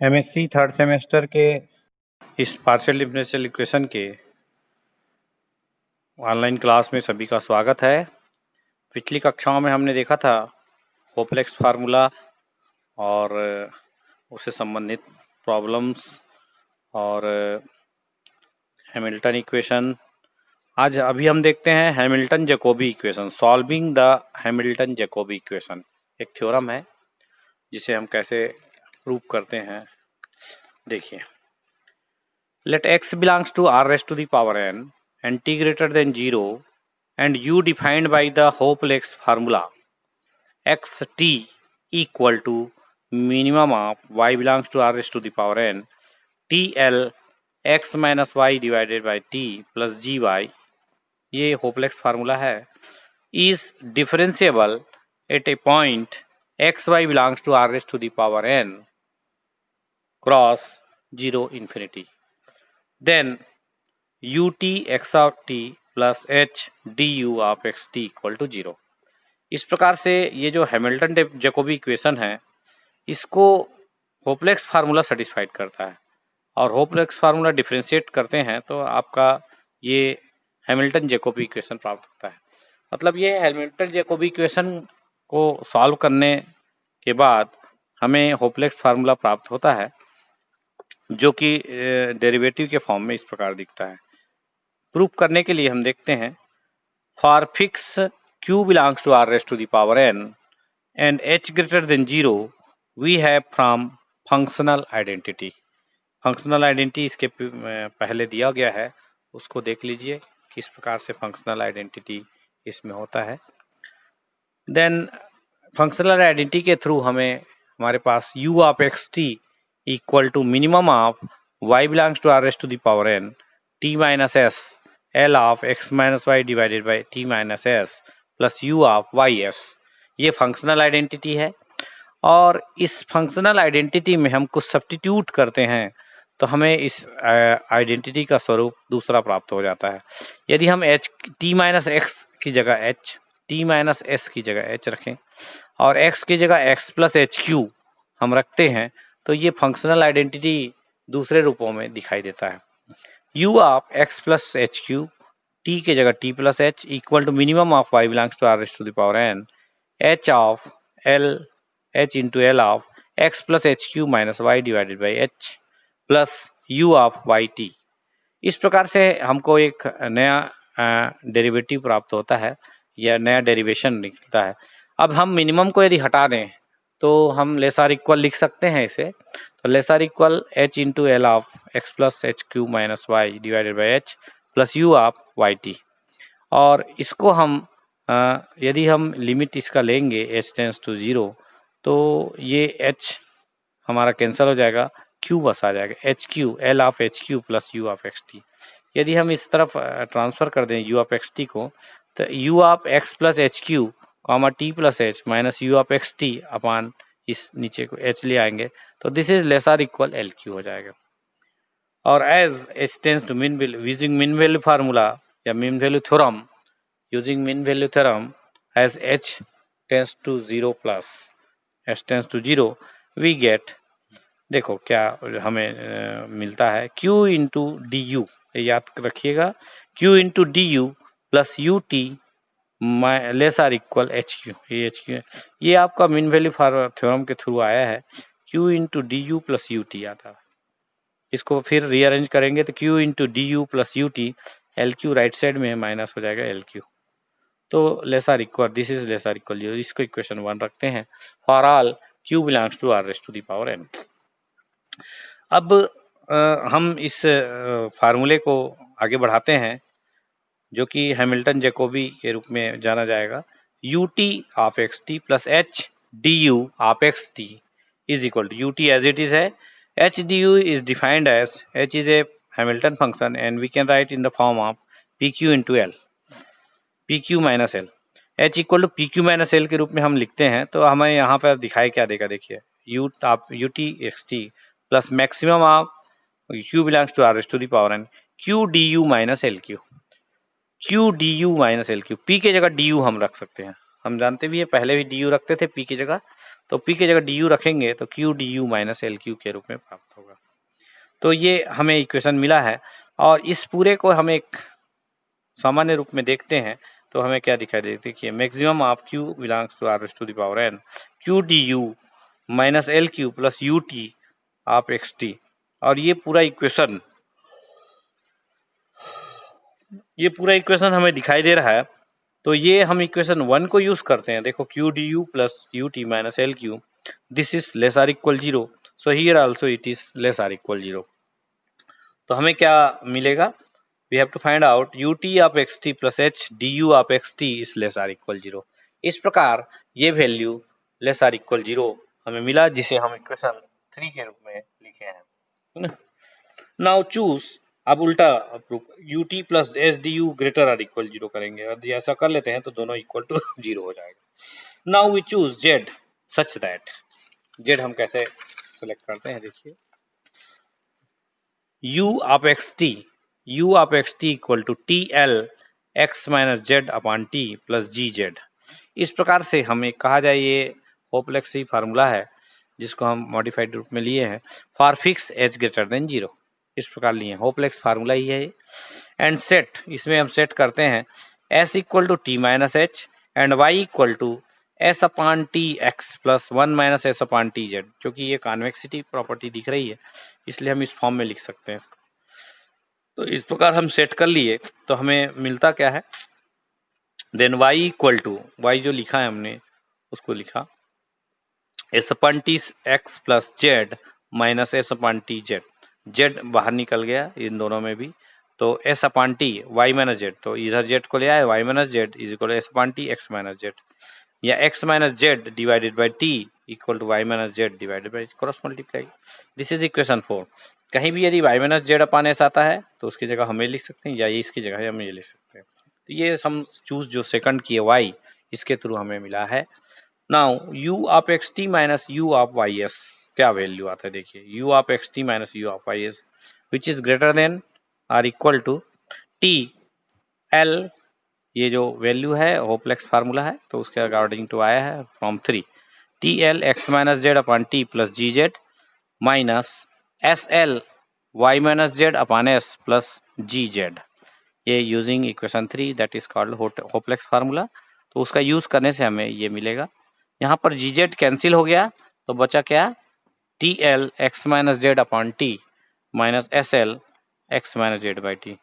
MSc third semester के इस partial differential equation के ऑनलाइन क्लास में सभी का स्वागत है। पिछली कक्षाओं में हमने देखा था होपलेक्स फार्मूला और उससे संबंधित प्रॉब्लम्स और हैमिल्टन इक्वेशन। अभी हम देखते हैं Hamilton Jacobi equation, solving the Hamilton Jacobi equation. एक थ्योरम है जिसे हम कैसे प्रूव करते हैं। देखिए, let x belongs to r raised to the power n and t greater than 0 and u defined by the Hopex formula xt equal to minimum of y belongs to r raised to the power n tl x minus y divided by t plus gy, ये होपलेक्स formula है, is differentiable at a point xy belongs to r raised to the power n cross 0 infinity, then ut x of t plus h du of x t equal to 0। इस प्रकार से ये जो Hamilton Jacobi equation है इसको होपलेक्स formula satisfied करता है, और होपलेक्स फार्मूला डिफरेंशिएट करते हैं तो आपका ये हैमिल्टन जैकोबी इक्वेशन प्राप्त होता है। मतलब ये हैमिल्टन जैकोबी इक्वेशन को सॉल्व करने के बाद हमें होपलेक्स फार्मूला प्राप्त होता है, जो कि डेरिवेटिव के फॉर्म में इस प्रकार दिखता है। प्रूफ करने के लिए हम देखते हैं, for fix q belongs to r raise to the power n and h greater than 0 we have from functional identity. Functional identity इसके पहले दिया गया है, उसको देख लीजिए किस प्रकार से फंक्शनल आइडेंटिटी इसमें होता है। देन फंक्शनल आइडेंटिटी के थ्रू हमारे पास u of x T equal to minimum of y belongs to r raise to the power n t minus S L of x minus Y divided by t minus S plus u of Y S, ये functional identity है। और इस functional identity में हम कुछ substitute करते हैं तो हमें इस आइडेंटिटी का स्वरूप दूसरा प्राप्त हो जाता है। यदि हम h t माइनस एक्स की जगह h, t माइनस एस की जगह h रखें और x की जगह x प्लस एच क्यू हम रखते हैं तो ये फंक्शनल आइडेंटिटी दूसरे रूपों में दिखाई देता है। u of x plus H Q, t के जगह t plus H equal to minimum of y belongs to r raise to the power n h of l h into L of x plus H Q minus Y divided by h plus u of Y T. इस प्रकार से हमको एक नया derivative प्राप्त होता है या नया डेरिवेशन निकलता है। अब हम मिनिमम को यदि हटा दें तो हम लेस आर इक्वल लिख सकते हैं इसे, तो less or equal h into L of x plus H Q minus Y divided by h plus u of Y T. और इसको हम यदि हम लिमिट इसका लेंगे h टेंस टू 0 तो ये h हमारा कैंसिल हो जाएगा, q बस आ जाएगा, H Q L of H Q plus u of x T. यदि हम इस तरफ ट्रांसफ़र कर दें u ऑफ एक्स टी को तो u of x plus H q comma t plus h minus u of x t upon इस नीचे को h ले आएंगे तो this is less or equal l q हो जाएगा। और as h tends to mean value using mean value formula या mean value theorem, using mean value theorem as h tends to 0 plus h tends to 0 we get, देखो क्या हमें मिलता है, q into d you, याद रखिएगा, q into d u plus u t less or equal h q. ये h q ये आपका मीन वैल्यू थ्योरम के थ्रू आया है, q into d u plus u t आता है। इसको फिर रीअरेंज करेंगे तो q into d u plus u t, l q right side में माइनस हो जाएगा एल क्यू, तो less or equal, this is less or equal 0। इसको इक्वेशन 1 रखते हैं for all q belongs to r raise to the power n। अब हम इस फार्मूले को आगे बढ़ाते हैं जो कि हैमिल्टन जैकोबी के रूप में जाना जाएगा। ut of x t plus h du of x t is equal to ut as it is है, h du is defined as h is a Hamilton function and we can write in the form of pq into l, pq minus l, h equal to pq minus l के रूप में हम लिखते हैं तो हमें यहाँ पर दिखाई क्या देगा, देखिए ut x t plus maximum of q belongs to r raise to the power n q du minus l q, q du minus l q, p के जगह du हम रख सकते हैं, हम जानते भी है पहले भी du रखते थे p की जगह, तो P की जगह du रखेंगे तो Q du minus l Q के रूप में प्राप्त होगा। तो ये हमें इक्वेशन मिला है और इस पूरे को हम एक सामान्य रूप में देखते हैं तो हमें क्या दिखाई देती है कि maximum of Q belongs to r to the power n Q du minus l q plus u t of x t. और ये पूरा इक्वेशन हमें दिखाई दे रहा है। तो ये हम इक्वेशन 1 को यूज करते हैं। देखो Q du plus u t minus l q, this is less or equal 0, so here also it is less or equal 0। तो हमें क्या मिलेगा? We have to find out ut of xt plus h du of xt is less or equal 0। इस प्रकार ये value less or equal 0 हमें मिला, जिसे हम इक्वेशन 3 के रूप में लिखे हैं। नाउ चूज, अब उल्टा ut plus h d you greater or equal 0 करेंगे। यदि ऐसा कर लेते हैं तो दोनों इक्वल टू 0 हो जाएगा। Now we choose z such that, z हम कैसे सेलेक्ट करते हैं देखिए, u of xt equal to t l x minus z upon t plus g z. इस प्रकार से हमें कहा जाए ये होपलेक्सी फार्मूला है जिसको हम मॉडिफाइड रूप में लिए हैं for fix H greater than 0। इस प्रकार लिए होपलेक्स फार्मूला ही है। एंड सेट, इसमें हम सेट करते हैं s equal to t minus h and y equal to s upon t x plus 1 minus s upon t z. क्योंकि ये कॉन्वेक्सिटी प्रॉपर्टी दिख रही है इसलिए हम इस फॉर्म में लिख सकते हैं इसको। तो इस प्रकार हम सेट कर लिए तो हमें मिलता क्या है, then y equal to, y जो लिखा है हमने उसको लिखा s upon t x plus z minus s upon t z. Z बाहर निकल गया इन दोनों में भी, तो s upon t y minus z, तो इधर जेड को ले आए y minus z is equal s upon t x minus z, या x minus z divided by t equal to y minus z divided by cross multiply. This is equation 4। कहीं भी यदि y minus z upon s आता है तो उसकी जगह हमें लिख सकते हैं, या ये इसकी जगह हम ये लिख सकते हैं। तो ये हम चूज जो सेकंड किए वाई, इसके थ्रू हमें मिला है। Now u of x t minus u of Y s क्या वैल्यू आता है देखिए, u of x t minus u of Y s which is greater than or equal to t l. ये जो वैल्यू है होपलेक्स फार्मूला है तो उसके अकॉर्डिंग टू आया है from 3 t l x minus z upon t plus g z minus s l y minus z upon s plus g z. ये using equation 3 that is called होपलेक्स formula. तो उसका use करने से हमें ये मिलेगा। यहाँ पर जी जेड कैंसिल हो गया तो बचा क्या, t l x minus z upon t minus s l x minus z by t.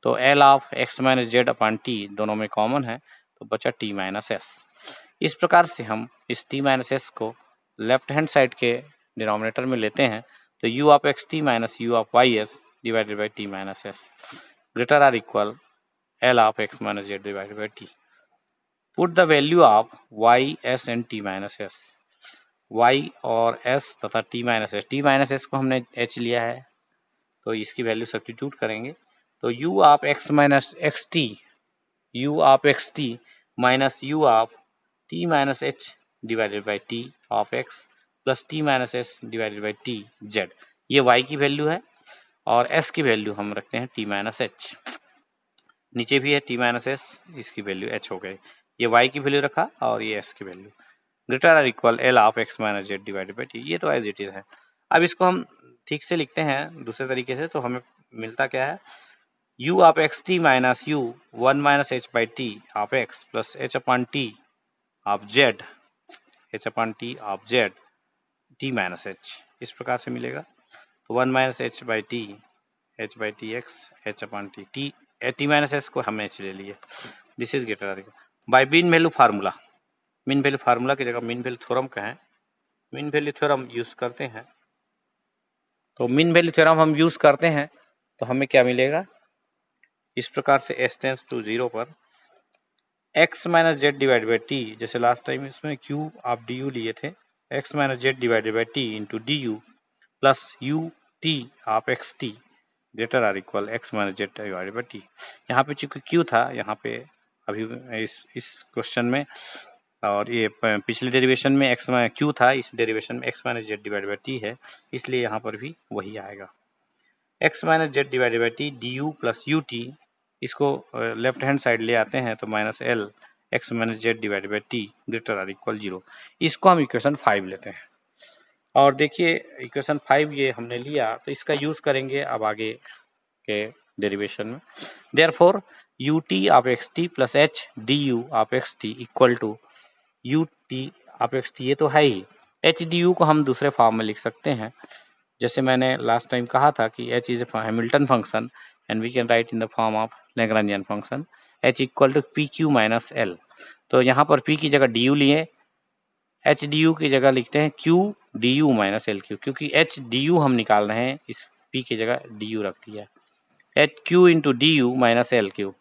तो l of x minus z upon t दोनों में कॉमन है तो बचा टी माइनस एस। इस प्रकार से हम इस टी माइनस एस को लेफ्ट हैंड साइड के डिनोमिनेटर में लेते हैं तो u of x t minus u of Y s divided by t minus s greater or equal l of x minus z divided by t. Put the value of y, s and t minus s, y और s तथा t minus s, t minus s को हमने h लिया है तो इसकी value substitute करेंगे तो u of x minus x T, u of x t minus u of t minus h divided by t of x plus t minus s divided by t z। ये y की value है और s की value हम रखते हैं t minus h। नीचे भी है t माइनस s, इसकी वैल्यू h हो गई। ये y की वैल्यू रखा और ये s की value greater or equal l of x minus z divided by T. ये तो एज इट इज है। अब इसको हम ठीक से लिखते हैं दूसरे तरीके से तो हमें मिलता क्या है, u of x t minus you 1 minus H by T of x plus H upon T of Z, H upon T of Z T minus H. इस प्रकार से मिलेगा तो 1 minus H by T H by T x H upon T T minus s को हम H ले लिए। This is greater or equal bye mean value formula. Mean value formula की जगह मीन वैल्यू थ्योरम का है, मीन वैल्यू थ्योरम यूज करते हैं। तो मीन वैल्यू थ्योरम हम यूज करते हैं तो हमें क्या मिलेगा, इस प्रकार से s टेंस टू 0 पर x minus z divide by t, जैसे लास्ट टाइम इसमें q आप डी यू लिए थे, x minus z divided by t into d u plus u t आप x t greater or equal x minus z divided by t. यहाँ पे चूंकि q था यहाँ पे अभी इस क्वेश्चन में, और ये पिछले डेरिवेशन में एक्स क्यू था, इस डेरिवेशन में x minus z divide by T है, इसलिए यहाँ पर भी वही आएगा x minus z divided by t d u plus u T. इसको लेफ्ट हैंड साइड ले आते हैं तो minus L x minus z divide by T greater or equal 0। इसको हम इक्वेशन 5 लेते हैं। और देखिए इक्वेशन 5 ये हमने लिया तो इसका यूज करेंगे अब आगे के डेरिवेशन में। Therefore u t of x t plus h d u of x T equal to u t of x t, ये तो है ही। एच डी यू को हम दूसरे फॉर्म में लिख सकते हैं, जैसे मैंने लास्ट टाइम कहा था कि h is a Hamilton function and we can write in the form of Lagrangian function h equal to p q minus l. तो यहाँ पर p की जगह डी यू लिए, एच डी यू की जगह लिखते हैं q d u minus l q, क्योंकि एच डी यू हम निकाल रहे हैं, इस p की जगह डी यू रख दिया, H Q into d u minus l q.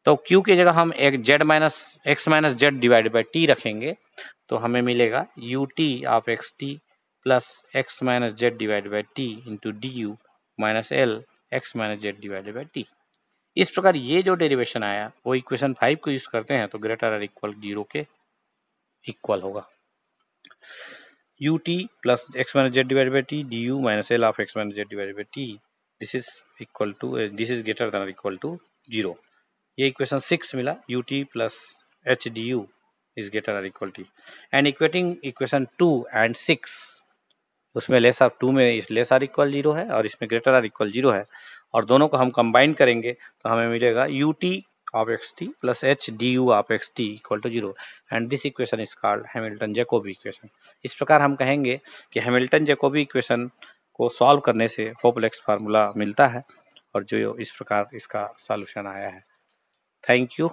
तो q की जगह हम एक z minus x minus z divided by T रखेंगे, तो हमें मिलेगा u t of x t plus x minus z divide by t into d u minus L x minus z divided by T. इस प्रकार ये जो derivation आया वो इक्वेशन 5 को यूज करते हैं तो ग्रेटर आर इक्वल 0 के इक्वल होगा। U t plus x minus z divide by t d u minus l of x minus z divide by t, this is equal to this is greater than or equal to 0। ये equation 6 मिला, u t plus h d u is greater or equal t. And equating equation 2 and 6, उसमें less of 2 में इस less or equal 0 है और इसमें greater or equal 0 है, और दोनों को हम कंबाइन करेंगे तो हमें मिलेगा u t of x t plus h d u of x T equal to 0 and this equation is called Hamilton Jacobi equation. इस प्रकार हम कहेंगे कि हैमिल्टन जैकोबी इक्वेशन को सॉल्व करने से होपलेक्स फार्मूला मिलता है, और जो इस प्रकार इसका सॉल्यूशन आया है। Thank you.